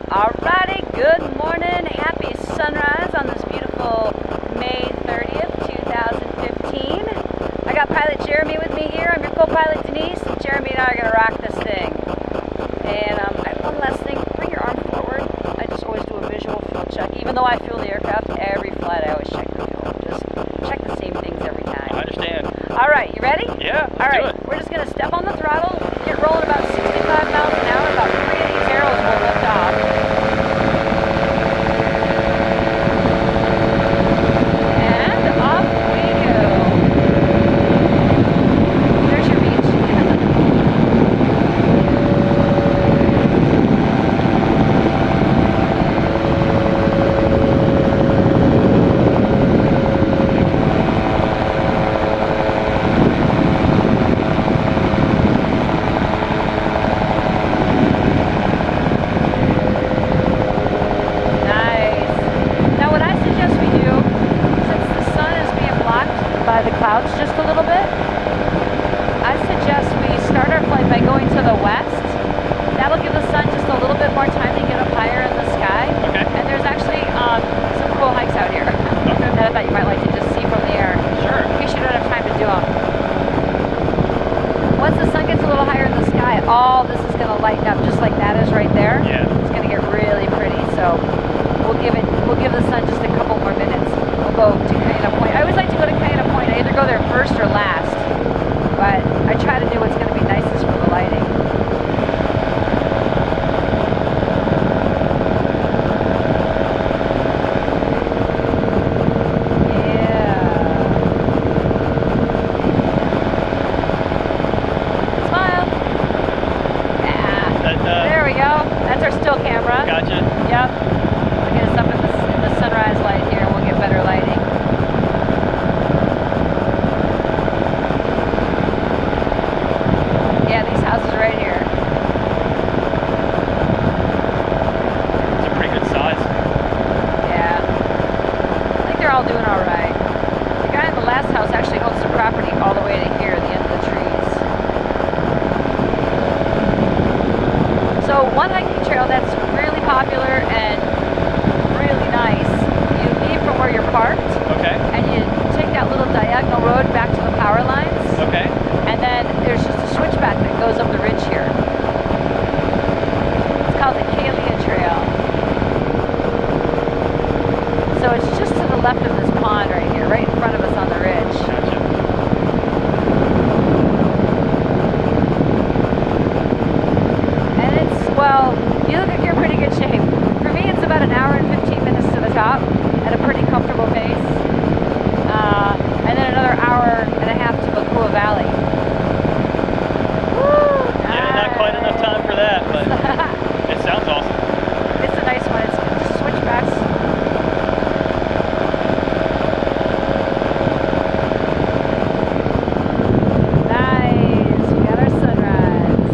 Alrighty, good morning. Happy sunrise on this beautiful May 30th, 2015. I got pilot Jeremy with me here. I'm your co-pilot Denise, and Jeremy and I are going to rock this thing. And one last thing, bring your arm forward. I just always do a visual fuel check. Even though I fuel the aircraft, every flight I always check the fuel. Just check the same things every time. I understand. Alright, you ready? Yeah, let's Alright, do it. we're just going to step on the throttle, get rolling about 65 miles an hour, about 3 of these arrows will lift off. By the clouds just a little bit, I suggest we start our flight by going to the west. That'll give the sun just a little bit more time to get up higher in the sky. Okay. And there's actually some cool hikes out here Okay. that I thought you might like to just see from the air. Sure. In case you don't have time to do them. Once the sun gets a little higher in the sky, all this is going to lighten up just like that is right there. Yeah. It's going to get really pretty. So we'll give the sun just a couple more minutes. We'll go to Cayena Point. I always like to go to Cayena Point. I either go there first or last, but I try to do what's going to be nicest for the lighting. Yeah. Smile. Yeah. There we go. That's our still camera. Gotcha. Yep. We'll get us up in the sunrise light here, and we'll get better lighting. Yeah, these houses right here. It's a pretty good size. Yeah. I think they're all doing all right. The guy in the last house actually owns the property all the way to here, the end of the trees. So one hiking trail that's really popular and really nice, you leave from where you're parked, Okay. and you take that little diagonal road back to the power lines. Okay. And then there's just a switchback that goes up the ridge here. It's called the Waialua Trail. So it's just to the left of this pond right here, right in front of us on the ridge. Gotcha. And it's, well, you look like you're in pretty good shape. For me, it's about an hour and 15 minutes to the top at a pretty comfortable pace. And then another hour and a half to Waialua Valley. Yeah, not quite enough time for that, but it sounds awesome. It's a nice one. It's just switchbacks. Nice. We got our sunrise.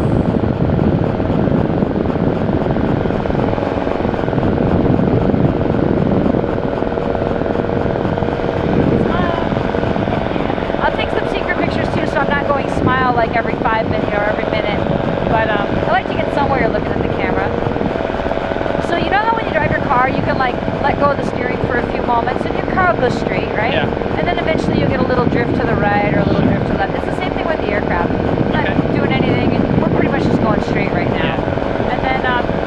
Smile. I'll take some secret pictures too, so I'm not going smile like every 5 minutes or every minute. But I like to get somewhere you're looking at the camera. So you know how when you drive your car, you can like let go of the steering for a few moments and your car will go straight, right? Yeah. And then eventually you'll get a little drift to the right or a little drift to the left. It's the same thing with the aircraft. I'm not doing anything, and we're pretty much just going straight right now. Yeah. And then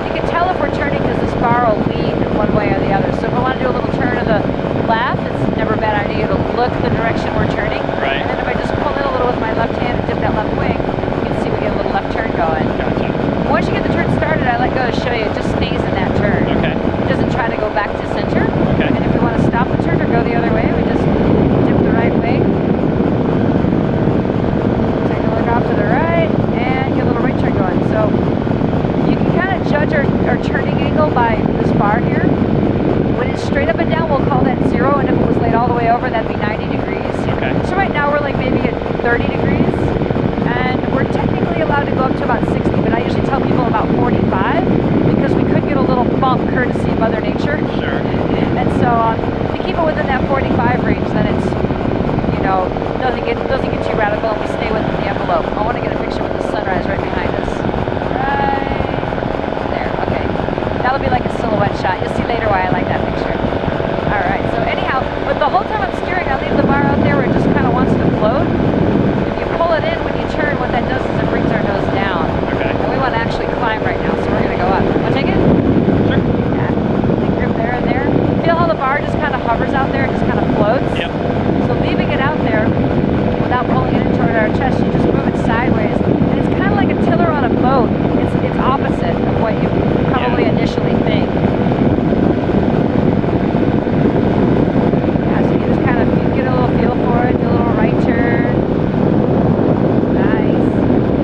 you can tell if we're turning because this bar will lean one way or the other. So if I want to do a little turn to the left, it's never a bad idea to look the direction we're turning. Right. And then if I just pull in a little with my left hand and dip that left wing, you can see we get a little left turn going. Gotcha. Once you get the turn started, I let go to show you, it just stays in that turn. Okay. It doesn't try to go back to center. Okay. And if we want to stop the turn or go the other way, we just dip the right wing. Take a look off to the right and get a little right turn going. So you can kind of judge our turning angle by this bar here. When it's straight up and down, we'll call that 0, and if it was laid all the way over, that'd be 90 degrees. Okay. So right now we're like maybe at 30 degrees, and we're technically allowed to go up to about 60, but I usually tell people about 45 because we could get a little bump courtesy of Mother Nature. Sure. And so to keep it within that 45 range, then it's, you know, doesn't get too radical, and we stay within the envelope. I want to get a picture with the sunrise right behind us. Right there. Okay. That'll be like a silhouette shot. You'll see later why I like that picture. All right, so anyhow, but the whole time I'm steering, I leave the bar out there where it just kind of wants to float. If you pull it in when you turn, what that does is it brings our nose down. Okay. And we want to actually climb right now, so we're going to go up. Want to take it? Sure. Yeah. Big grip there and there. Feel how the bar just kind of hovers out there and just kind of floats? Yep. So leaving it out there without pulling it in toward our chest, you just move it sideways. And it's kind of like a tiller on a boat. It's opposite of what you probably initially think. Yeah, so you just kind of get a little feel for it, do a little right turn. Nice.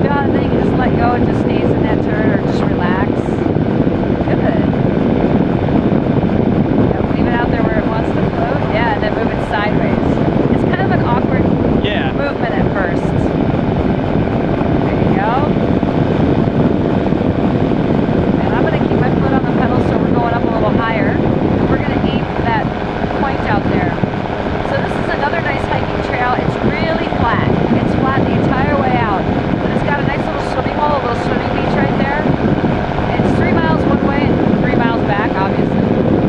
Feel how the thing, you just let go, it just stays in that turn or just relax. Good. Yeah, leave it out there where it wants to float. Yeah, and then move it sideways. It's kind of an awkward movement at first. There you go. And I'm going to keep my foot on the pedal so we're going up a little higher. And we're going to aim for that point out there. So this is another nice hiking trail. It's really flat. It's flat the entire way out. But it's got a nice little swimming hole, a little swimming beach right there. It's 3 miles one way and 3 miles back, obviously.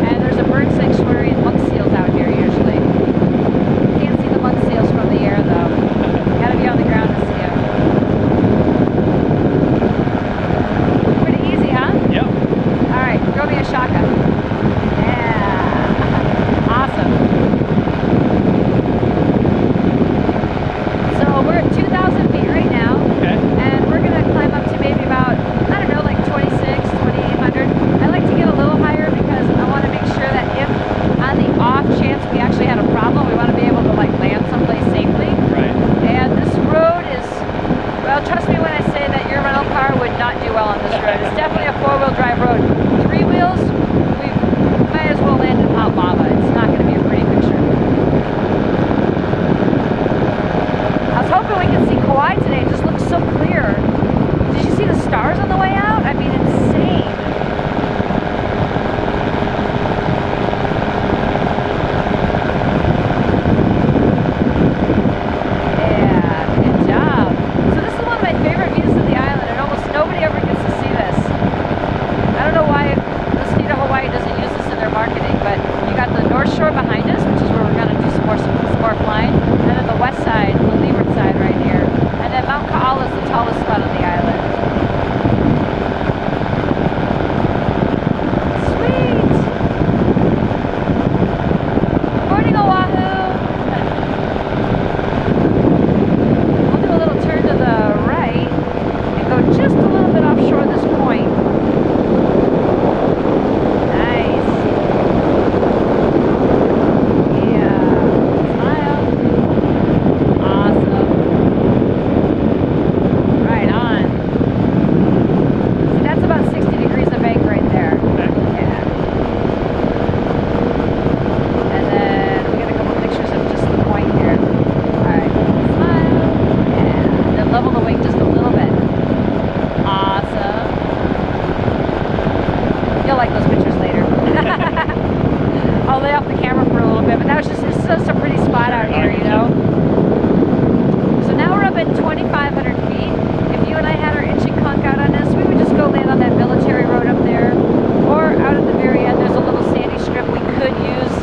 And there's a bird sanctuary and monk seals out here usually. Can't see the monk seals from the air though. Gotta be on the ground to see them. Pretty easy, huh? Yep. Alright, throw me a shaka. Yeah. Awesome. So we're at 2,000 feet right now. Okay. And we're gonna climb up to maybe about, I don't know, like 2,800. I like to get a little higher because I want to make sure that if on the off chance we actually had a problem, we want to be able to like land someplace safely. Right. And this road is, well, trust me when I say that your rental car would not do well on this road. It's definitely a 4-wheel drive road. 3 wheels, we might as well land in hot lava. It's not going to be a pretty picture. I was hoping we could see Kauai today. It just looks so clear. Did you see the stars on the way out? I mean, insane. Yeah, good job. So this is one of my favorite views of the island, and almost nobody ever gets to see this. I don't know why the state of Hawaii doesn't use this in their marketing, but you got the North Shore behind us, which is where we're going to do some more flying, and then the west side, the leeward side right here, and then Mount Kaala is the tallest spot on the island. Sweet! Morning, Oahu! We'll do a little turn to the right and go just a little bit offshore this point. Nice. Yeah. Smile. Awesome. Right on. See, that's about 60 degrees of bank right there. Okay. Yeah. And then we got a couple pictures of just the point here. Alright. Smile. Yeah. Then level the wing just a little bit. Awesome. You'll like those pictures later. I'll lay off the camera for a little bit, but that was just, it's just a pretty spot out here, you know? So now we're up at 2,500 feet. If you and I had our inching conch out on this, we would just go land on that military road up there. Or out at the very end, there's a little sandy strip we could use.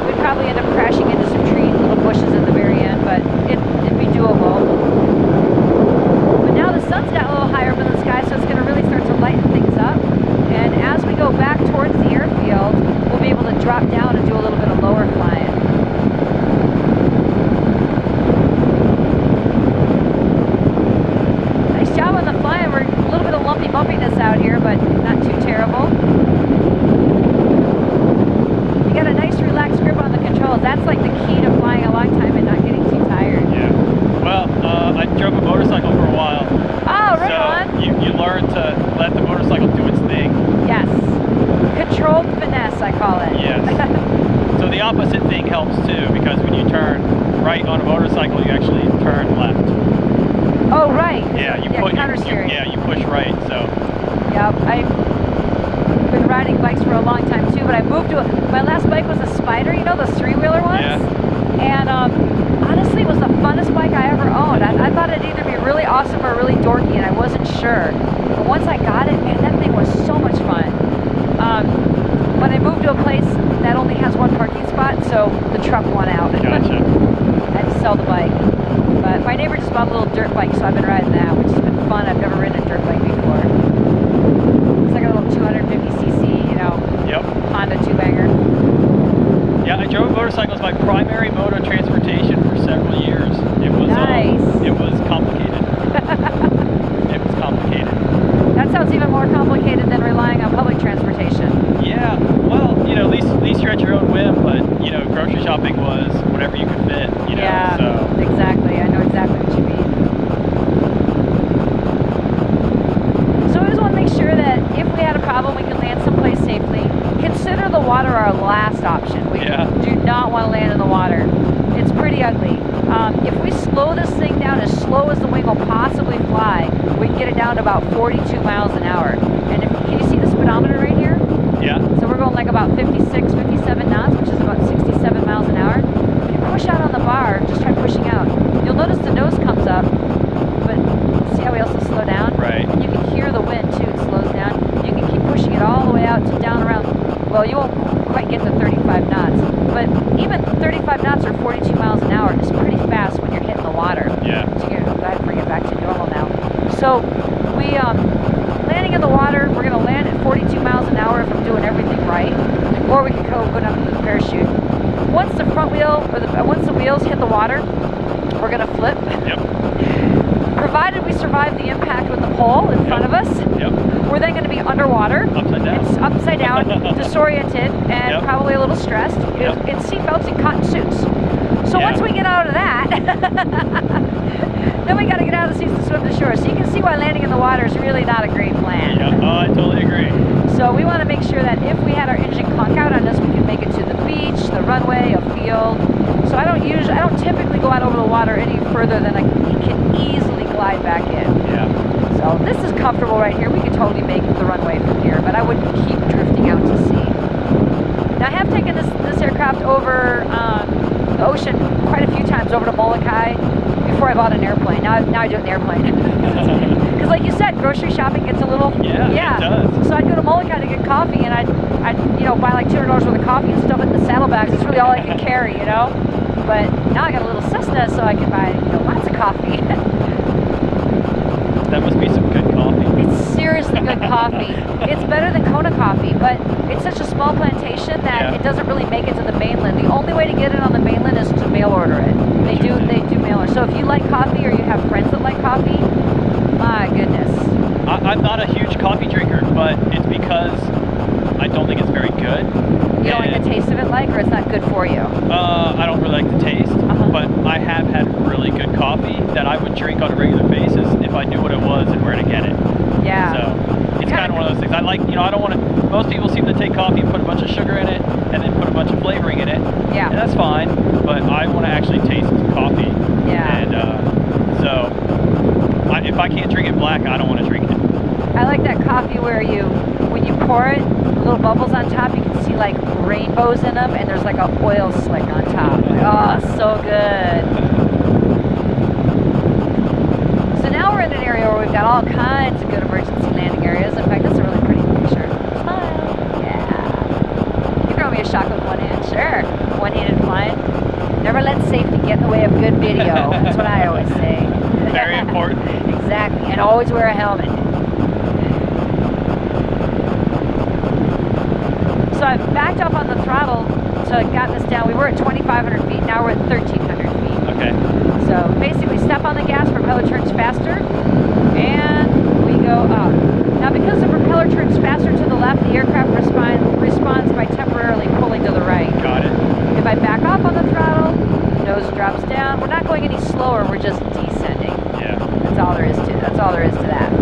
We'd probably end up crashing into some trees, little bushes at the very end, but it'd be doable. But now the sun's got a little higher up in the sky, so it's going to really start to lighten things up. And as we go back towards the airfield, we'll be able to drop down and do a little bit of lower flying. Nice job on the flying. We're a little bit of lumpy bumpiness out here, but not too terrible. You got a nice relaxed grip on the controls. That's like the key to flying a long time and not getting too tired. Yeah. Well, I drove a motorcycle for a while. Oh, right so on. you learn to let the motorcycle do its thing. Yes. Controlled finesse, I call it. Yes. So the opposite thing helps too, because when you turn right on a motorcycle, you actually turn left. Oh, right. Yeah, you push right. So. Yep. I've been riding bikes for a long time too, but I moved to my last bike was a Spider. You know, those 3-wheeler ones. Yeah. And honestly, it was the funnest bike I ever owned. I thought it'd either be really awesome or really dorky, and I wasn't sure. But once I got it, man, that thing was so much fun. a place that only has one parking spot, so the truck won out. Gotcha. I had to sell the bike. But my neighbor just bought a little dirt bike, so I've been riding that, which has been fun. I've never ridden a dirt bike before. It's like a little 250cc, you know, Yep. Honda two-banger. Yeah, I drove a motorcycle as my primary mode of transportation for several years. It was Nice. it was complicated. It was complicated. That sounds even more complicated than relying on public transportation. Yeah, well, you know, at least you're at your own whim, but you know, grocery shopping was whatever you could fit, you know. Yeah, So exactly. I know exactly what you mean. So we just want to make sure that if we had a problem, we can land someplace safely. Consider the water our last option. We do not want to land in the water. It's pretty ugly. If we slow this thing down as slow as the wing will possibly fly, we can get it down to about 42 miles an hour. And can you see the speedometer right here? yeah, So we're going like about 56, 57 knots, which is about 67 miles an hour. If you push out on the bar, just try pushing out. You'll notice the nose comes up, but see how we also slow down? right. You can hear the wind too, it slows down. You can keep pushing it all the way out to down around, well, you won't quite get to 35 knots, but even 35 knots or 42 miles an hour is pretty fast when you're hitting the water. Yeah. So you're gonna go ahead and bring it back to normal now. So we, landing in the water, we're gonna land at 42 miles an hour if I'm doing everything right, or we can go down to the parachute. Once the front wheel, or once the wheels hit the water, we're gonna flip. Yep. Provided we survive the impact with the pole in front of us, Yep. we're then going to be underwater. Upside down. It's upside down, disoriented, and probably a little stressed. In seatbelts and cotton suits. So once we get out of that, then we got to get out of the seats to swim to shore. So you can see why landing in the water is really not a great plan. Yeah. Oh, I totally agree. So we want to make sure that if we had our engine conk out on us, we can make it to the beach, the runway, a field. So I don't typically go out over the water any further than I can easily glide back in. Yeah. So this is comfortable right here. We could totally make the runway from here, but I wouldn't keep drifting out to sea. Now I have taken this aircraft over the ocean quite a few times, over to Molokai, before I bought an airplane. Now I do an airplane. Because like you said, grocery shopping gets a little... Yeah, it does. So I'd go to Molokai to get coffee, and I'd buy like $200 worth of coffee and stuff it in the saddlebags. It's really all I can carry, you know? But now I got a little Cessna, so I can buy lots of coffee. That must be some good coffee. It's seriously good coffee. It's better than Kona coffee, but it's such a small plantation that it doesn't really make it to the mainland. The only way to get it on the mainland is to mail order it. They do mail order. So if you like coffee or you have friends that like coffee, my goodness. I'm not a huge coffee drinker, but it's because I don't think it's very good. You don't like the taste of it, or it's not good for you? I don't really like the taste, but I have had really good coffee that I would drink on a regular basis if I knew what it was and where to get it. Yeah. So it's kind of one of those things. I like, I don't want to, most people seem to take coffee and put a bunch of sugar in it and then put a bunch of flavoring in it. Yeah. And that's fine, but I want to actually taste coffee. Yeah. And so if I can't drink it black, I don't want to drink it. I like that coffee where when you pour it, little bubbles on top, you can see like rainbows in them, and there's like an oil slick on top. Oh, so good. So now we're in an area where we've got all kinds of good emergency landing areas. In fact, that's a really pretty picture. Smile. Yeah. You throw me a shot with one hand. Sure. One-handed flying. Never let safety get in the way of good video. That's what I always say. Very important. Exactly. And always wear a helmet. So I've backed up on the throttle, so I've gotten us down. We were at 2,500 feet, now we're at 1,300 feet. Okay. So basically step on the gas, propeller turns faster, and we go up. Now because the propeller turns faster to the left, the aircraft responds by temporarily pulling to the right. Got it. If I back off on the throttle, nose drops down. We're not going any slower, we're just descending. Yeah. That's all there is to that.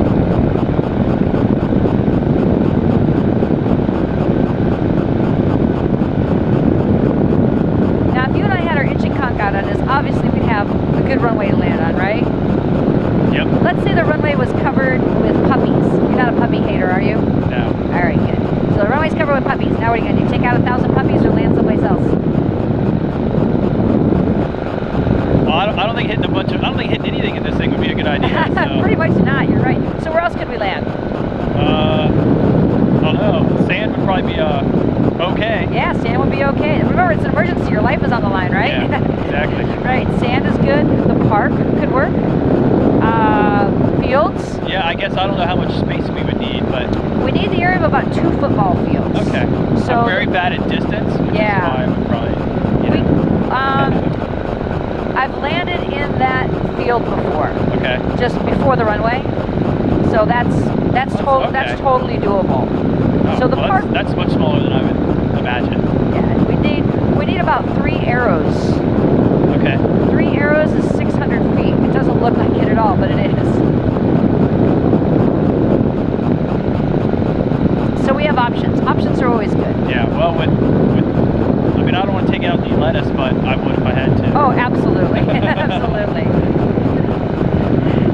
Now, if you and I had our engine conk out on us, obviously we'd have a good runway to land on, right? Yep. Let's say the runway was covered with puppies. You're not a puppy hater, are you? No. All right, good. So the runway's covered with puppies. Now what are you going to do? Take out 1,000 puppies or land someplace else? Well, I don't think hitting anything in this thing would be a good idea. So. Pretty much not. You're right. So where else could we land? I don't know. Sand would probably be okay. we'll be okay. Remember, it's an emergency. Your life is on the line, right? Yeah, exactly. Right. Sand is good. The park could work. Fields. Yeah, I guess I don't know how much space we would need, but we need the area of about 2 football fields. Okay. So I'm very bad at distance, which is why I would probably. I've landed in that field before. Okay. Just before the runway. So that's totally doable. Oh, so the well, park that's much smaller than I would imagine. Yeah, we need about 3 arrows. Okay. 3 arrows is 600 feet. It doesn't look like it at all, but it is. So we have options. Options are always good. Yeah. Well, I mean, I don't want to take out the lettuce, but I would if I had to. Oh, absolutely, absolutely.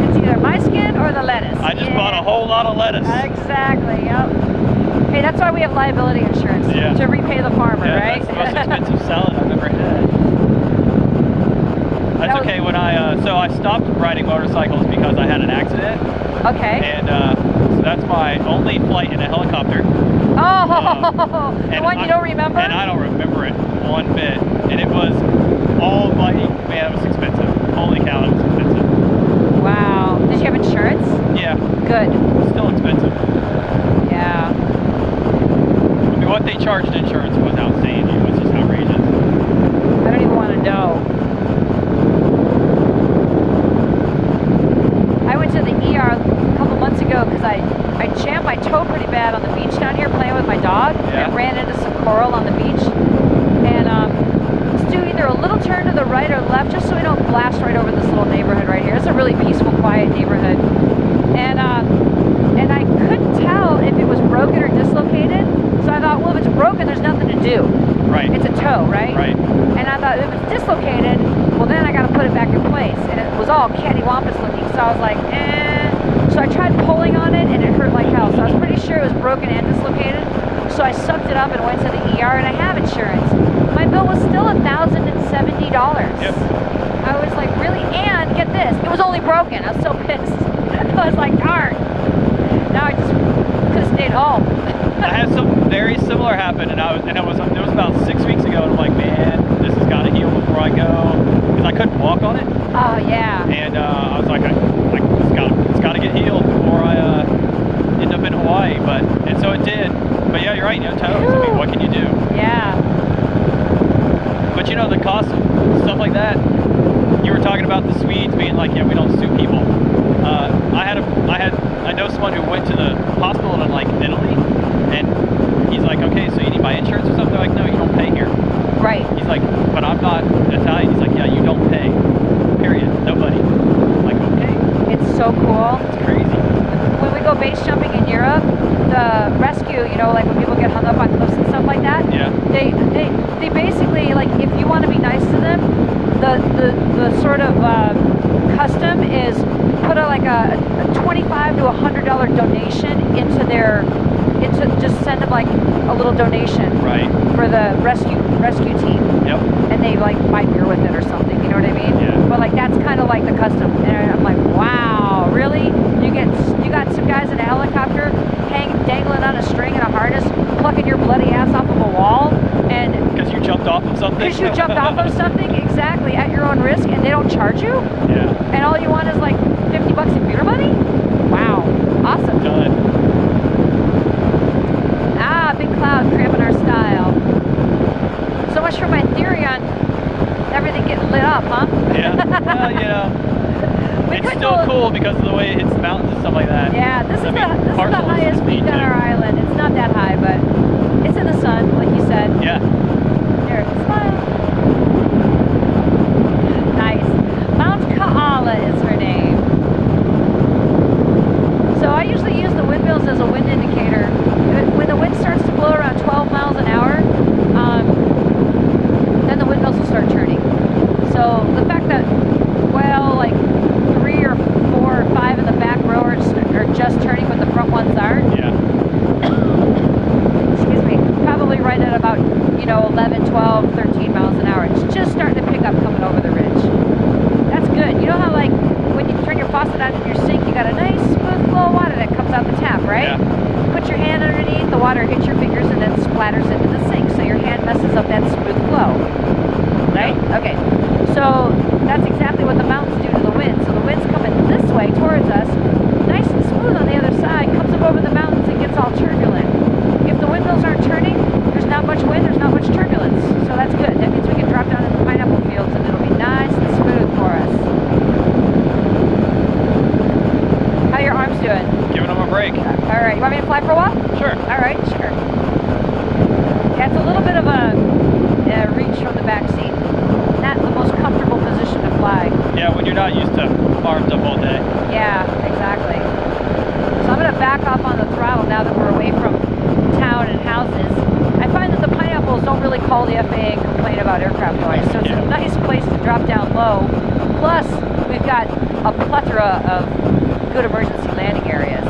It's either my skin or the lettuce. I just bought a whole lot of lettuce. Exactly. Yep. Hey, that's why we have liability insurance to repay the farmer, right? That's the most expensive salad I've ever had. That's okay. When so I stopped riding motorcycles because I had an accident. Okay. And so that's my only flight in a helicopter. Oh, the one you don't remember? And I don't remember it one bit. And it was all money. Man, it was expensive. Holy cow, it was expensive. Wow. Did you have insurance? Yeah. Good. Still expensive. Yeah. I mean, what they charged insurance was outsane. It was just outrageous. I don't even want to know. I went to the ER a couple months ago because I jammed my toe pretty bad on the beach down here playing with my dog. Yeah. And ran into some coral on the beach. And let's do either a little turn to the right or left just so we don't blast right over this little neighborhood right here. It's a really peaceful, quiet neighborhood. And I couldn't tell if it was broken or dislocated. So I thought, well, if it's broken, there's nothing to do. Right. It's a toe, right? Right. And I thought, if it's dislocated, well, then I got to put it back in place. And it was all cattywampus looking. So I was like, eh. So I tried pulling on it, and it hurt like hell. So I was pretty sure it was broken and dislocated. So I sucked it up and went to the ER, and I have insurance. My bill was still $1,070. Yep. I was like, really? And get this, it was only broken. I was so pissed. I was like, darn. Now I just could have stayed home. I had something very similar happen, and it was about 6 weeks ago, and I'm like, man, this has got to heal before I go, because I couldn't walk on it. Oh yeah. And I was like, it's got to get healed before I end up in Hawaii. And so it did. But yeah, you're right. Toes. I mean, what can you do? Yeah. But the cost of stuff like that. You were talking about the Swedes being like, yeah, we don't sue people. I know someone who went to the hospital in like Italy, and he's like, okay, so you need my insurance or something? They're like, no, you don't pay here. Right. He's like, but I'm not Italian. He's like, yeah, you don't pay. Period. Nobody. I'm like, okay. It's so cool. It's crazy. When we go base jumping in Europe, the rescue, like when people get hung up on cliffs and stuff like that. Yeah. They basically, like, if you want to be nice to them, the sort of custom is put a $25 to $100 donation just send them like a little donation for the rescue team. Yep. And they like buy beer with it or something, you know what I mean? Yeah. But like that's kind of like the custom. And I'm like, wow, really? You got some guys in a helicopter dangling on a string and a harness, plucking your bloody ass off of a wall, and because you jumped off of something. Because you jumped off of something, exactly, at your own risk, and they don't charge you. Yeah. And all you want is like $50 in beer money. Wow, awesome. Done. Big cloud cramping our style. So much for my theory on everything getting lit up, huh? Yeah. Well, it's still cool because of the way it hits the mountains and stuff like that. Yeah, this is the highest peak on our island. It's not that high, but it's in the sun, like you said. Yeah. There, smile. Nice. Mount Kaala is her name. So I usually use the windmills as a wind indicator. When the wind starts to blow around 12 miles an hour, then the windmills will start turning. So the fact that, like 3 or 4 or 5 in the back row are just turning, but the front ones aren't. Yeah. Excuse me. Probably right at about 11, 12, 13 miles an hour. It's just starting to pick up coming over the ridge. That's good. You know how like when you turn your faucet on in your sink, you got a nice smooth flow of water that comes out the tap, right? Yeah. Put your hand underneath, the water hits your fingers and then splatters into the sink. So your hand messes of that smooth flow, right? Okay, so that's exactly what the mountains do to the wind. So the wind's coming this way towards us, nice and smooth on the other side, comes up over the mountains and gets all turbulent. If the windmills aren't turning, there's not much wind, there's not much turbulence. So that's good. That means we can drop down in the pineapple fields and it'll be nice and smooth for us. How are your arms doing? Giving them a break. All right, you want me to fly for a while? Sure. All right, sure. Yeah, it's a little bit of a reach from the back seat. Not the most comfortable position to fly. Yeah, when you're not used to arms up all day. Yeah, exactly. So I'm going to back off on the throttle now that we're away from town and houses. I find that the pineapples don't really call the FAA and complain about aircraft noise, so it's a nice place to drop down low. Plus, we've got a plethora of good emergency landing areas.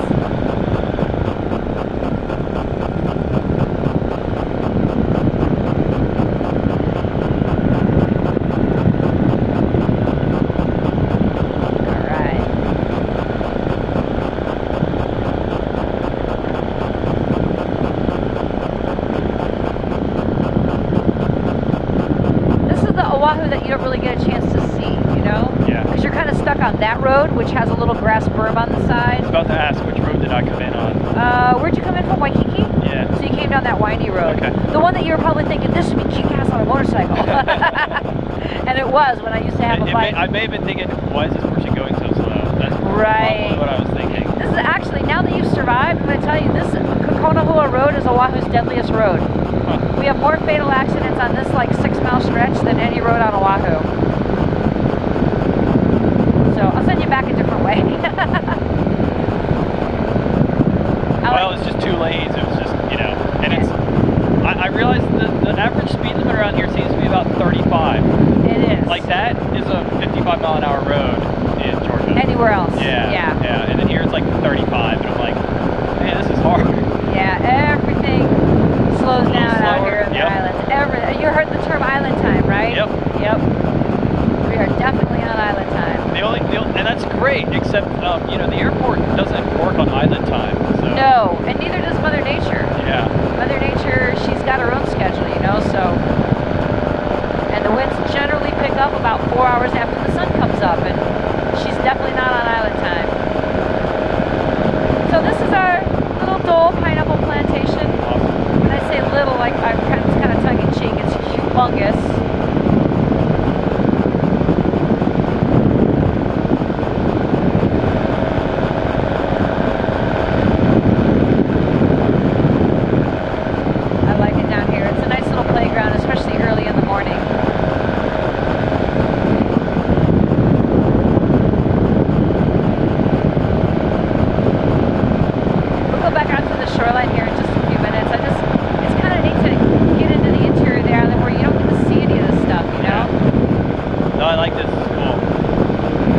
That you don't really get a chance to see, you know? Yeah. Because you're kind of stuck on that road, which has a little grass berm on the side. I was about to ask, which road did I come in on? Where'd you come in from, Waikiki? Yeah. So you came down that windy road. Okay. The one that you were probably thinking, this would be kick-ass on a motorcycle. And it was when I used to have a bike. I may have been thinking, why is this person going so slow? That's right. probably what I was thinking. This is actually, now that you've survived, I'm going to tell you, this Kokonahua Road is Oahu's deadliest road. Huh. We have more fatal accidents on this like 6-mile stretch than any road on Oahu. So I'll send you back a different way. Well, it's just 2 lanes. It was just, you know, and it's, I realized the average speed limit around here seems to be about 35. It is. Like that is a 55-mile-an-hour road in Georgia. Anywhere else. Yeah. Yeah. Yeah. And then here it's like 35, and I'm like, man, this is hard. Yeah, everything slows down out here in the Yep. islands. You heard the term island time, right? Yep. Yep. We are definitely on island time. And that's great, except, you know, the airport doesn't work on island time. So. No, and neither does Mother Nature. Yeah. Mother Nature, she's got her own schedule, you know, so. And the winds generally pick up about 4 hours after the sun comes up, and she's definitely not on island time. So this is our little Dole pineapple plantation. Awesome. When I say little, like it's kind of tongue-in-cheek, it's humongous. I like it down here. It's a nice little playground, especially early in the morning. We'll go back out to the shoreline here in just a few minutes. It's kind of neat to get into the interior of the island where you don't get to see any of this stuff, you know? No, I like this. It's cool.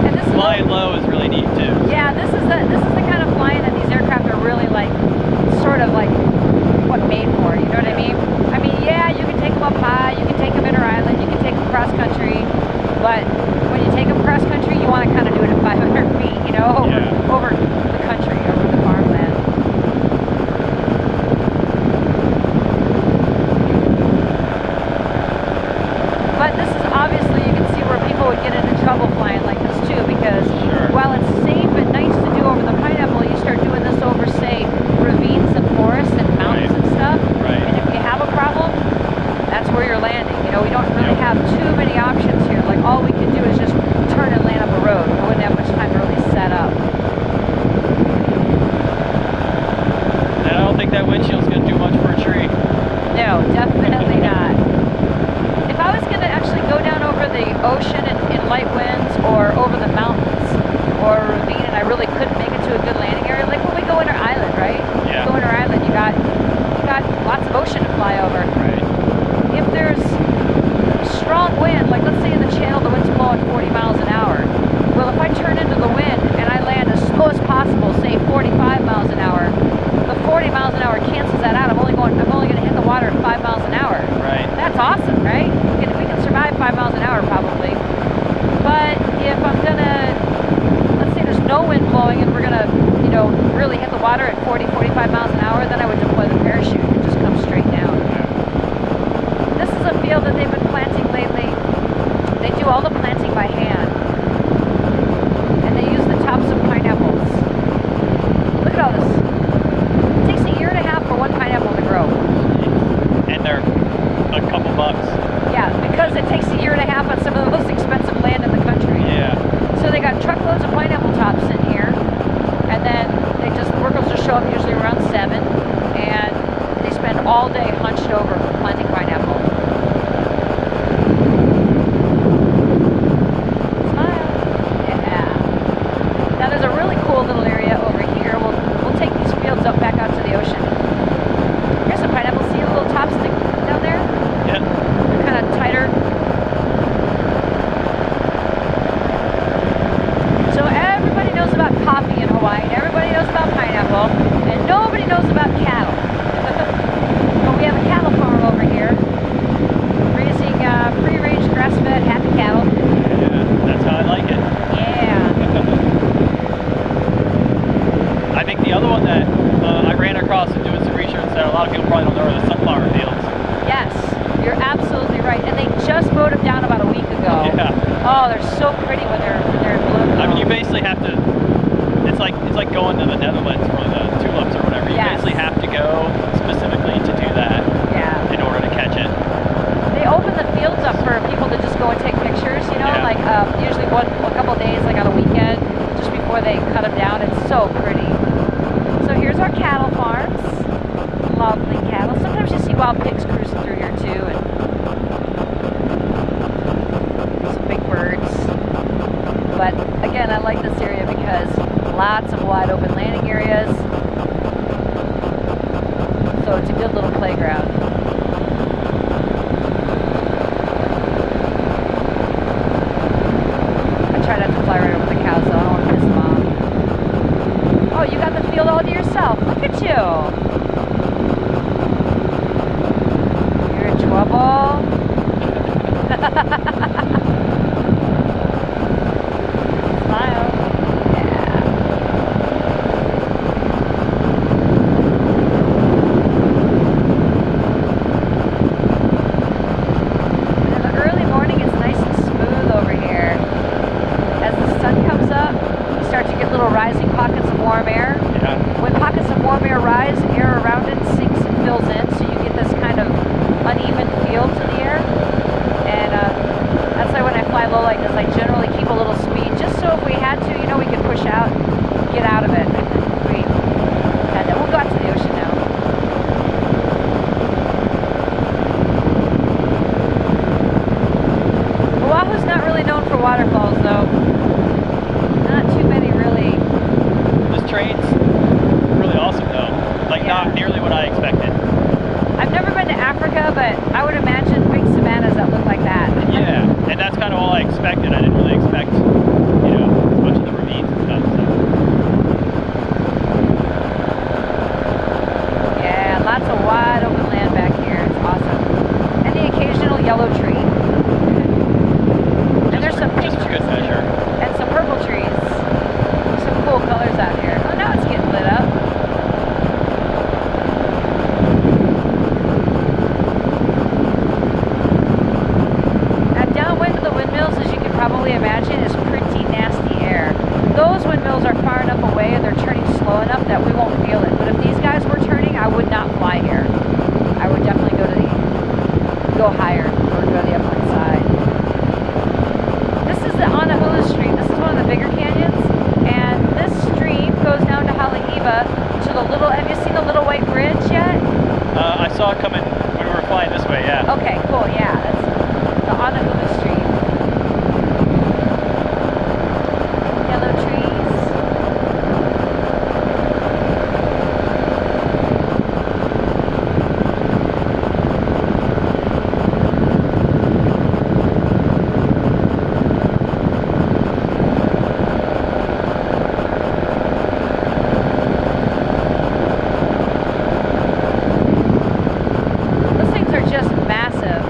And this is Flying low is really neat too. yeah, this is the kind of flying that these aircraft are really like, sort of like what made for, you know what I mean? I mean, yeah, you can take them up high, you can take them inter-island, you can take them cross-country, but when you take them cross-country, you want to kind of do it at 500 feet, you know, over the country, over the farmland. But this is obviously, you can see where people would get into trouble flying like this too, because while it's safe and nice to do over the pineapple, you start doing this over, say, ravines and forests and mountains and stuff. Right. And if you have a problem, that's where you're landing. You know, we don't really have too many options here. Like all we can do is just turn and land up a road. We wouldn't have much time to really set up. And I don't think that windshield's going to do much for a tree. No, definitely not. If I was going to actually go down over the ocean in light winds or over the mountains or a ravine and I really couldn't make it to a good landing area, like when we go inter island, right? Yeah. Go inter island, you got lots of ocean to fly over. Right. If there's strong wind, like let's say in the channel the wind's blowing 40 miles an hour, well if I turn into the wind and I land as slow as possible, say 45 miles an hour, the 40 miles an hour cancels that out. I'm only going to hit the water at 5 miles an hour. Right. That's awesome, right? We can survive 5 miles an hour probably. But if I'm gonna, let's say there's no wind blowing and we're gonna, you know, really hit the water at 40, 45 miles an hour, then I would deploy the parachute and just come straight down. all day hunched over planting pineapple. Smile. Yeah. Now there's a really cool little area over here. We'll take these fields up back out to the ocean. Here's some pineapple. See a little top stick down there? Yeah. They're kind of tighter. So everybody knows about coffee in Hawaii, and everybody knows about pineapple, and nobody knows about cattle. But we have a cattle farm over here, raising free-range, grass-fed, happy cattle. Yeah, that's how I like it. Yeah. I think the other one that I ran across and doing some research that a lot of people probably don't know are the sunflower fields. Yes, you're absolutely right. And they just mowed them down about a week ago. Yeah. Oh, they're so pretty when they're in bloom. I mean, you basically have to. It's like going to the Netherlands for the tulips or whatever. You Yes. basically have to go specifically to do that Yeah. in order to catch it. They open the fields up for people to just go and take pictures, you know, Yeah. like usually a couple days, like on a weekend, just before they cut them down. It's so pretty. So here's our cattle farms. Lovely cattle. Sometimes you see wild pigs cruising through here too, and some big birds. But again, I like this area because lots of wide open landing areas. So it's a good little playground. I try not to fly right over the cows, so I don't want to miss Mom. Oh, you got the field all to yourself. Look at you. You're in trouble. Smile. Yeah. And in the early morning, it's nice and smooth over here. As the sun comes up, you start to get little rising pockets of warm air. Yeah. When pockets of warm air rise, air around it sinks and fills in, so you get this kind of uneven feel to the air. And that's why when I fly low like this, I generally keep a little speed, just so if we had to, you know, we could push out, get out of it. And then we'll go out to the ocean now. Oahu's not really known for waterfalls, though. Not too many, really. This train's really awesome though. Like Yeah. not nearly what I expected. I've never been to Africa, but I would imagine big savannas that look like that. Yeah, and that's kind of all I expected. I didn't really expect, you know, as much of the ravines and stuff. So. Yeah, lots of wide open land back here. It's awesome. And the occasional yellow tree. And there's some pink Just for good trees measure. and some purple trees. Some cool colors out here. Oh, now it's getting lit up. Now downwind of the windmills, as you can probably imagine, is pretty nasty air. Those windmills are far enough away and they're turning slow enough that we won't feel it. But if these guys were turning, I would not fly here. I would definitely go higher or go to the upland side. This is the Waialua stream. This is one of the bigger canyons, and this stream goes down to Haleiwa to the little. Have you seen the little white bridge yet? I saw it coming when we were flying this way. Yeah. Okay, cool. Yeah, that's the Waialua stream. Yellow trees. Those things are just massive.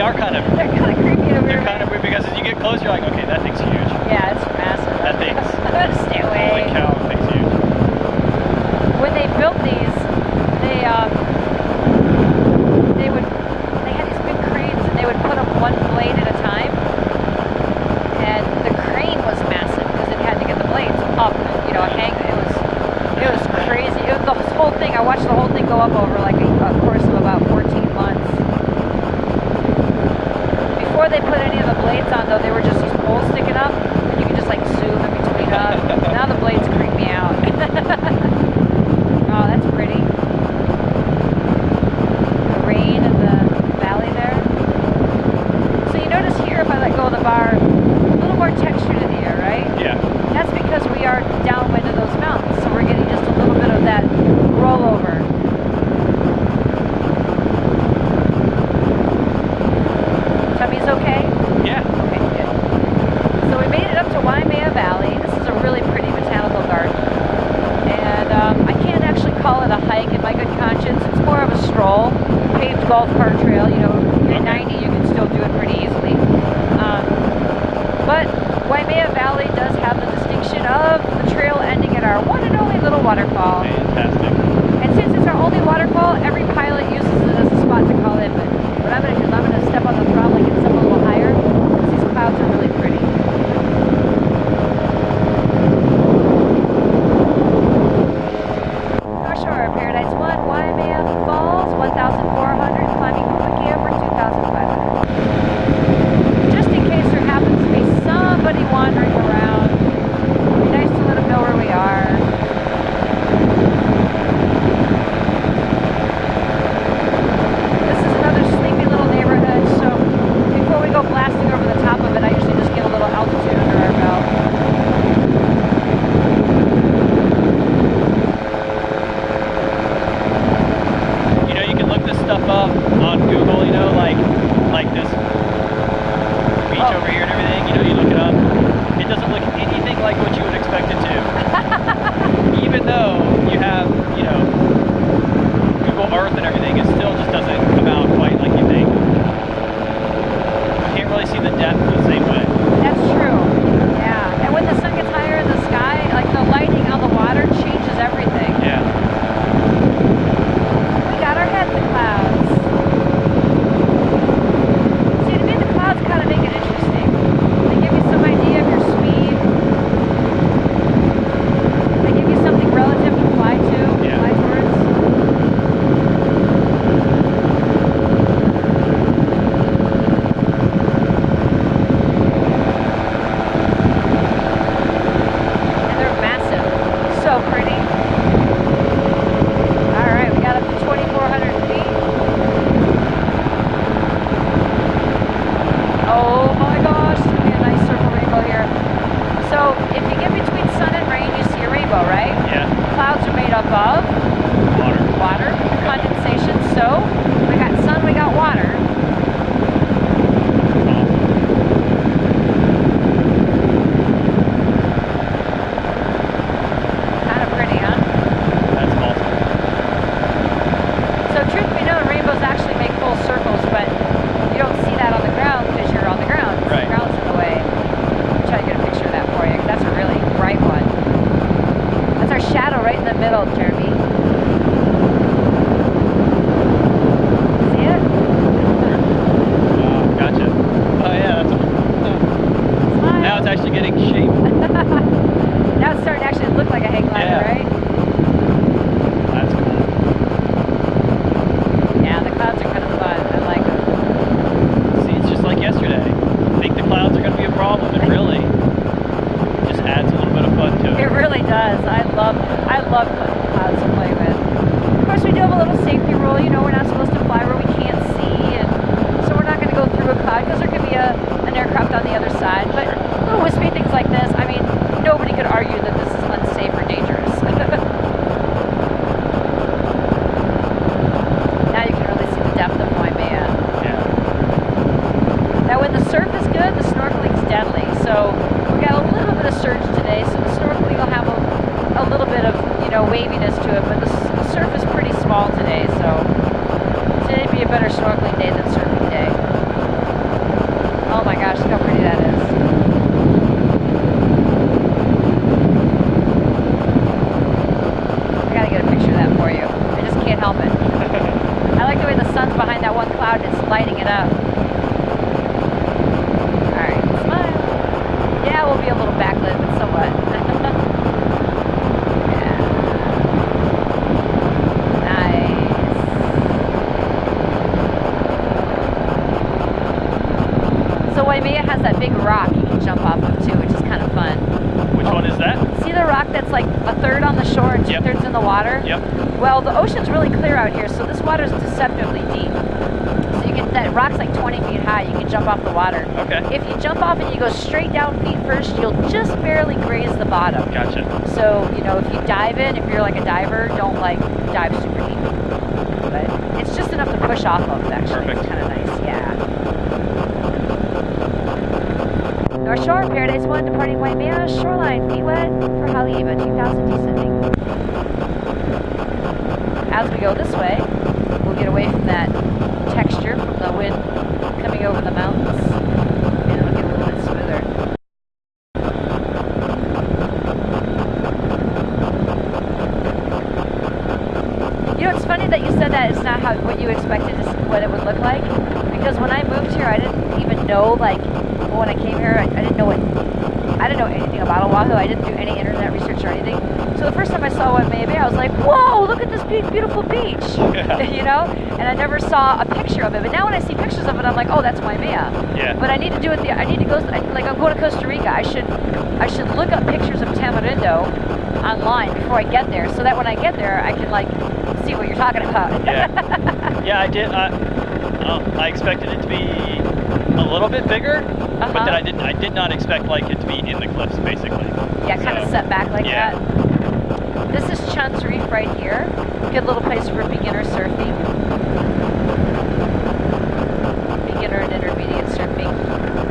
are kind of They're kind of creepy over they're here. kind of weird because as you get closer, you're like, okay, that thing's huge. Yeah, it's massive. That thing's I'm gonna stay away. holy cow, that thing's huge. When they built these, they had these big cranes and they would put up one blade at a time, and the crane was massive because it had to get the blades up, you know, hang. It was crazy. The whole thing. I watched the whole thing go up over like a course of about 14 months. Before they put any of the blades on, though, they were just these poles sticking up, and you could just like zoom in between them. Now the blades creep me out. Oh, that's pretty. The rain and the valley there. So you notice here, if I let go of the bar, a little more texture to the air, right? Yeah. That's because we are downwind of those mountains, so we're getting just a little bit of that rollover. Tummy's okay? Yeah. Okay, good. So we made it up to Waimea Valley. This is a really pretty botanical garden. And I can't actually call it a hike in my good conscience. It's more of a stroll. Paved golf cart trail, you know, if you're 90, you can still do it pretty easily. But Waimea Valley does have the distinction of the trail ending at our one and only little waterfall. Fantastic. And since it's our only waterfall, every pilot uses it as a spot to call in. But what I'm going to do is I'm going to step on the throttle and get some a little higher, because these clouds are really pretty. North Shore, Paradise 1, Waimea Falls, 1,400, climbing quickly over 2,500. Just in case there happens to be somebody wandering around, it'd be nice to let them know where we are. This is another sleepy little neighborhood, so before we go blasting over the top of it, I usually just get a little altitude under our belt. You know, you can look this stuff up on Google, you know, like this beach over here and everything, you know, you look it up. It doesn't look anything like what you would expect it to. Even though you have, you know, Google Earth and everything, it still just doesn't come out quite like you think. You can't really see the depth the same way. That's true. Yeah. And when the sun gets higher in the sky, like the lighting on the water changes everything. Yeah. We got our head in the clouds. See, to me the clouds kind of make it interesting. They give you some idea of your speed. They give you something relative to fly to, Yeah. fly towards. And they're massive. So pretty. Alright, we got up to 2,400 feet. Oh my gosh, it's gonna be a nice circle rainbow here. So if you get between sun and rain, you see a rainbow, right? Yeah. Clouds are made up of water, condensation. So we got sun, we got water. Kind of pretty, huh? That's awesome. So truth be known, rainbows actually make full circles, but you don't see that on the ground because you're on the ground. Right. The ground's in the way. I'll try to get a picture of that for you, 'cause that's a really bright one. That's our shadow right in the middle, Jeremy. See it? Gotcha. Oh yeah, that's Smile. now it's actually getting shape. Now it's starting to actually look like a hang glider, Yeah. right? That's cool. Yeah, the clouds are kind of fun. I like them. See, it's just like yesterday. I think the clouds are going to be a problem, and really, it just adds a little bit of fun to It it. really does. I love clouds to play with. Of course, we do have a little safety rule. You know, we're not supposed to fly where we can't see, and so we're not going to go through a cloud because there could be an aircraft on the other side. But little wispy things like this, I mean, nobody could argue that this is unsafe or dangerous. Now you can really see the depth of Waimea. Yeah. Now when the surf is good, the snorkeling's deadly. So we got a little bit of surge today, so the snorkeling will have a little bit of, you know, waviness to it, but the surf is pretty small today, so today'd be a better snorkeling day than surfing day. cloud and it's lighting it up. Alright, smile. Yeah, we'll be a little backlit, but so what? Yeah. Nice. So Waimea has that big rock you can jump off of too, which is kind of fun. Which one is that? See the rock that's like a third on the shore and two-thirds in the water? Yep. Well, the ocean's really clear out here, so this water's deceptively deep. So you can, that rock's like 20 feet high, you can jump off the water. Okay. If you jump off and you go straight down feet first, you'll just barely graze the bottom. Gotcha. So, you know, if you dive in, if you're like a diver, don't like dive super deep. But it's just enough to push off of, actually. Perfect. It's kind of nice, yeah. North Shore, Paradise 1, departing Waimea, shoreline, feet wet for Haleiwa, 2000 descending. As we go this way, we'll get away from that texture from the wind coming over the mountains, and it'll get a little bit smoother. You know, it's funny that you said that it's not how what you expected is what it would look like, because when I moved here, I didn't even know, like, when I came here, I didn't know anything about Oahu. I didn't do any internet research or anything. So the first time I saw Waimea Bay, I was like, whoa, look at this beautiful beach, you know? And I never saw a picture of it. But now when I see pictures of it, I'm like, oh, that's Waimea. Yeah. But I need to do it, I need to go, like I'm going to Costa Rica. I should look up pictures of Tamarindo online before I get there, so that when I get there, I can like see what you're talking about. Yeah. Yeah, I did. I expected it to be a little bit bigger, but then I did not expect like it to be in the cliffs, basically. Yeah, kind of set back like that. This is Chunt's Reef right here. Good little place for beginner surfing. Beginner and intermediate surfing.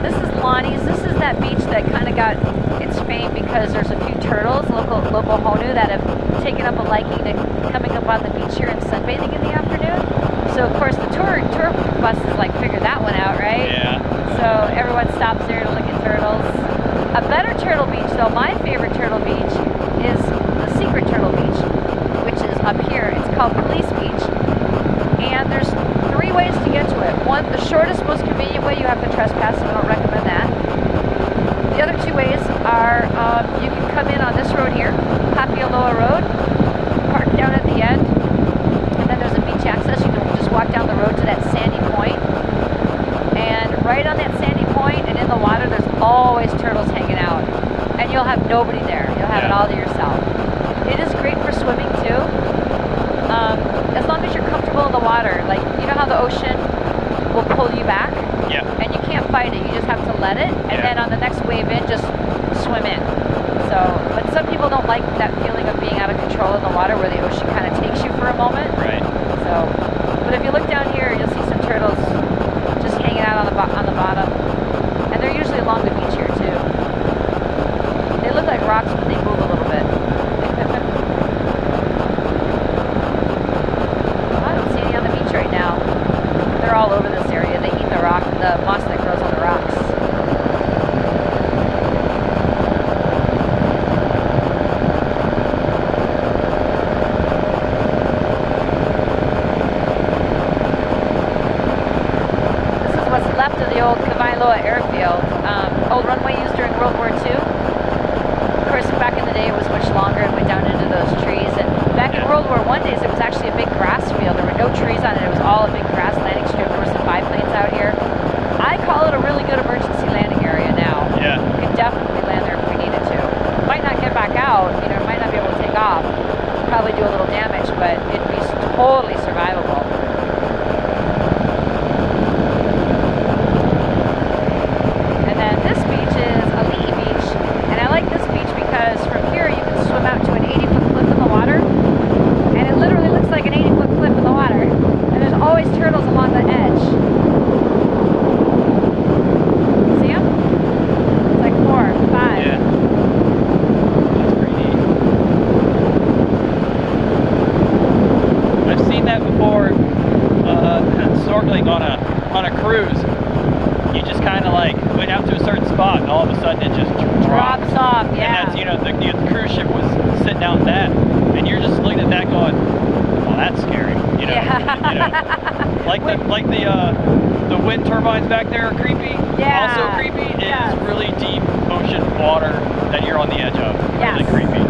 This is Lonnie's. This is that beach that kind of got its fame because there's a few turtles, local Honu, that have taken up a liking to coming up on the beach here and sunbathing in the afternoon. So of course the tour buses like figure that one out, right? Yeah. So everyone stops there to look at turtles. A better turtle beach, though, my favorite turtle beach is the Secret Turtle Beach, which is up here. It's called Police Beach, and there's 3 ways to get to it. One, the shortest, most convenient way, you have to trespass, so I don't recommend that. The other 2 ways are you can come in on this road here, Waialua Road, park down at the end, and then there's a beach access. You can just walk down the road to that sandy point, and right on that sandy point and in the water, there's always turtles hanging out, and you'll have nobody there. You'll have it all to yourself. It is great for swimming too, as long as you're comfortable in the water. Like, you know how the ocean will pull you back? Yeah. And you can't fight it, you just have to let it, and then on the next wave in, just swim in. So, but some people don't like that feeling of being out of control in the water where the ocean kind of takes you for a moment. Right. So, but if you look down here, you'll see some turtles just hanging out on the bottom. And they're usually along the beach here too. They look like rocks, but they move a little bit. I don't see any on the beach right now. They're all over this area. They eat the rock, the moss that grows on the rocks. What's left of the old Waialua airfield. Old runway used during World War II. Of course, back in the day it was much longer and went down into those trees. And back in World War I days, it was actually a big grass field. There were no trees on it. It was all a big grass landing strip. There were some biplanes out here. I call it a really good emergency landing area now. Yeah. You could definitely land there if we needed to. Might not get back out. You know, might not be able to take off. Probably do a little damage, but it'd be totally survivable. This beach is Ali'i Beach, and I like this beach because from here you can swim out to an 80-foot cliff in the water, and it literally looks like an 80-foot cliff in the water, and there's always turtles along the edge. See them? It's like 4, 5. Yeah. That's pretty neat. I've seen that before, snorkeling on a cruise. You just kind of like went out to a certain spot and all of a sudden it just drops off, yeah. And that's, you know, the cruise ship was sitting out in that, and you're just looking at that going, well, that's scary. You know, Yeah. the wind turbines back there are creepy. Yeah. Also creepy is Yeah. really deep ocean water that you're on the edge of. Yes. Really creepy.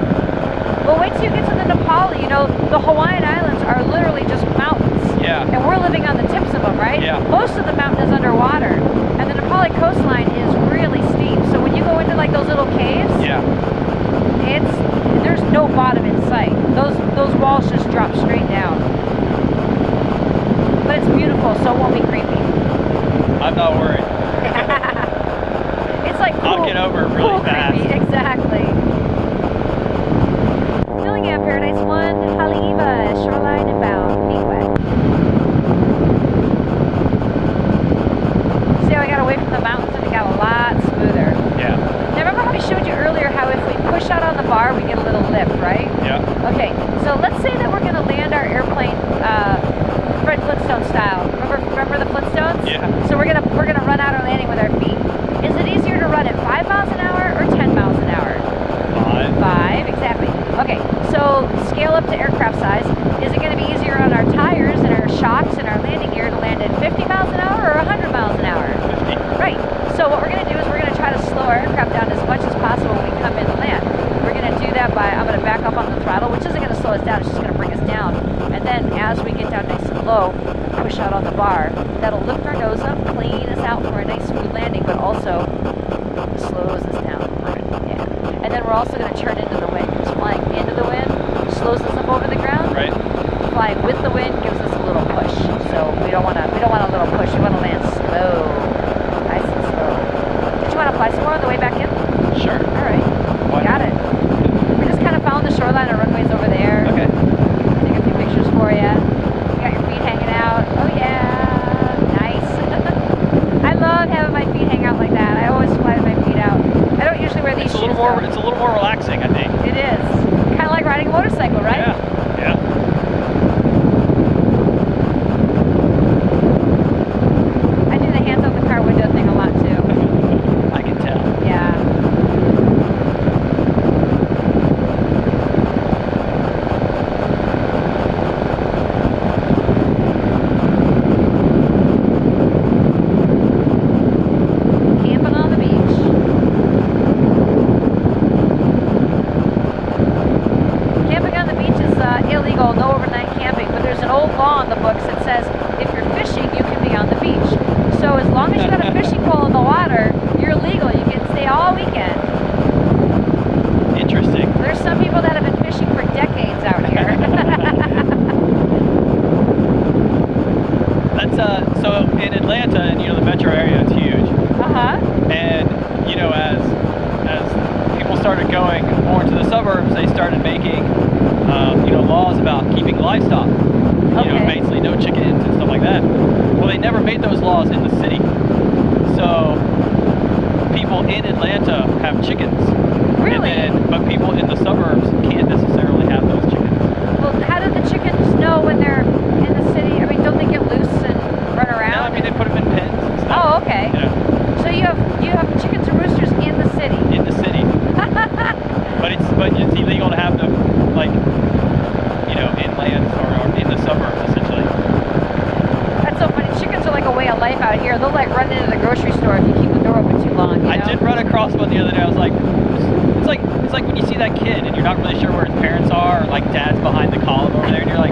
Well, wait till you get to the Nepal. You know, the Hawaiian Islands are literally just mountains. Yeah. And we're living on the tips of them, right? Yeah. Most of the mountain is underwater. And the Nepali coastline is really steep. So when you go into like those little caves, Yeah. there's no bottom in sight. Those walls just drop straight down. But it's beautiful, so it won't be creepy. I'm not worried. It's like cool, I'll get over it really cool fast. creepy, exactly. Filling out Paradise 1, Haleiwa, shoreline inbound, feet wet. See how I got away from the mountains and it got a lot smoother. Yeah. Now remember how we showed you earlier how if we push out on the bar we get a little lift, right? Yeah. Okay, so let's say that we're going to land our airplane Fred Flintstone style. Remember the Flintstones? Yeah. So we're gonna run out our landing with our feet. Is it easier to run at 5 miles an hour or 10 miles an hour? 5. 5, exactly. Okay, so scale up to aircraft size. Is it going to be easier on our tires and our shocks and our landing gear to land at 50 miles an hour or 100 miles an hour? 50. Right. So what we're going to do is we're going to try to slow our aircraft down as much as possible when we come in and land. We're going to do that by, I'm going to back up on the throttle, which isn't going to slow us down, it's just going to bring us down. And then as we get down nice and low, push out on the bar. That'll lift our nose up, clean us out for a nice smooth landing, but also slows us down. Right. Yeah. And then we're also going to turn into the wind, because flying into the wind slows us up over the ground. Right. Flying with the wind gives us a little push. So we don't want a little push. We want to land slow, nice and slow. Did you want to fly some more on the way back in? Sure. All right. Why Got not? it. We're just kind of following the shoreline. Our runway's over there. Okay. Take a few pictures for you. You got your feet hanging out. Oh yeah, nice. I love having my feet hang out like that. I always fly with my feet out. I don't usually wear these It's a little shoes more. though. It's a little more relaxing, I think. It is. Kind of like riding a motorcycle, right? Yeah. Yeah. I do the hands out the car window thing a lot too. I can tell. Yeah. Camping on the beach. Camping on the beach is illegal, no overnight camping, but there's an old law in the books that says if you're fishing, you can be on the beach. So as long as you got a fishing pole in the water, you're legal. You can stay all weekend. Interesting. There's some people that have been fishing for decades out here. That's so in Atlanta and the metro area, it's huge. Uh-huh. And as people started going more into the suburbs, they started making laws about keeping livestock. Okay. Basically no chickens and stuff like that. Well, they never made those laws in the city. So people in Atlanta have chickens. Really? But people in the suburbs can't necessarily have those chickens. Well, how do the chickens know when they're in the city? I mean, don't they get loose and run No, around? I mean they put them in pens and stuff. Oh, okay. So you have chickens and roosters in the city. In the city. But it's illegal to have them inland or in the suburbs essentially. That's so funny. Chickens are like a way of life out here. They'll like run into the grocery store if you keep the door open too long. I did run across one the other day. I was like, it's like when you see that kid and you're not really sure where his parents are, or like dad's behind the column over there, and you're like,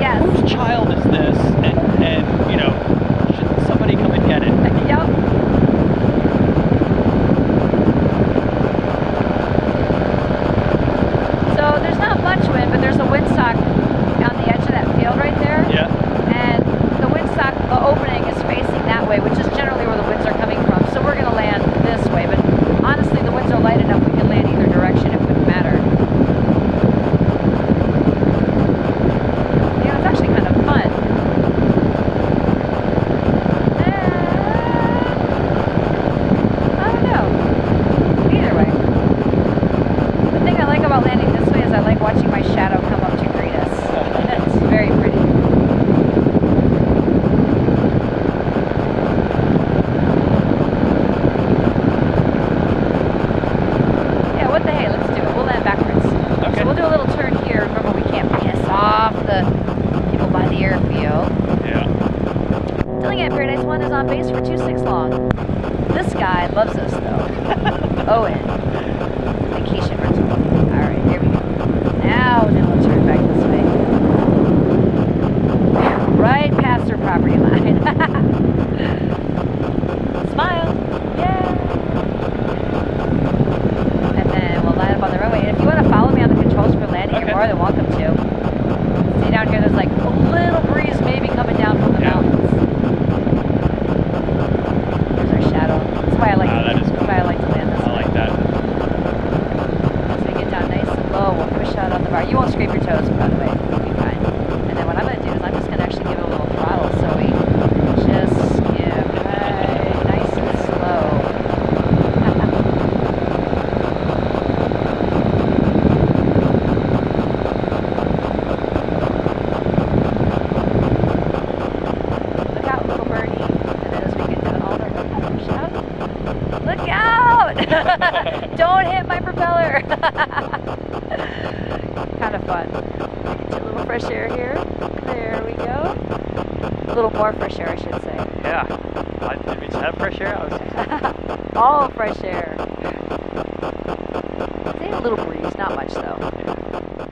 yes. whose child is this? And should somebody come and get it? Yep. So there's not much wind, but there's a windsock on the edge of that field right there. Yeah. And the windsock, the opening is facing that way, which is generally where the winds are coming from. So we're going to land this way, but honestly, the winds are light enough we can land either direction. It wouldn't matter. Yeah, it's actually kind of fun. at Paradise 1 is on base for 2-6 long. This guy loves us though. Owen. Vacation rental. Alright, here we go. Now then we'll turn back this way. Right past her property line. Smile. Yeah. And then we'll line up on the runway. And if you want to follow me on the controls for landing, you're more than welcome to. See down here, there's like a little breeze maybe coming down from the mountains. There's our shadow. That's why I like, that's why I like to land this way. I like that. As we get down nice and low, we'll push out on the bar. You won't scrape your toes, by the way. You'll be fine. And then what I'm going to do is I'm just going to actually give it a little throttle. So we just give right, nice and slow. Look out, little birdie. And then as we get down all the push out. Look out! Don't hit my propeller. Kind of fun. Get a little fresh air here. There we go. A little more fresh air, I should say. Yeah. Did we just have fresh air? All fresh air. Say a little breeze, not much though. Yeah.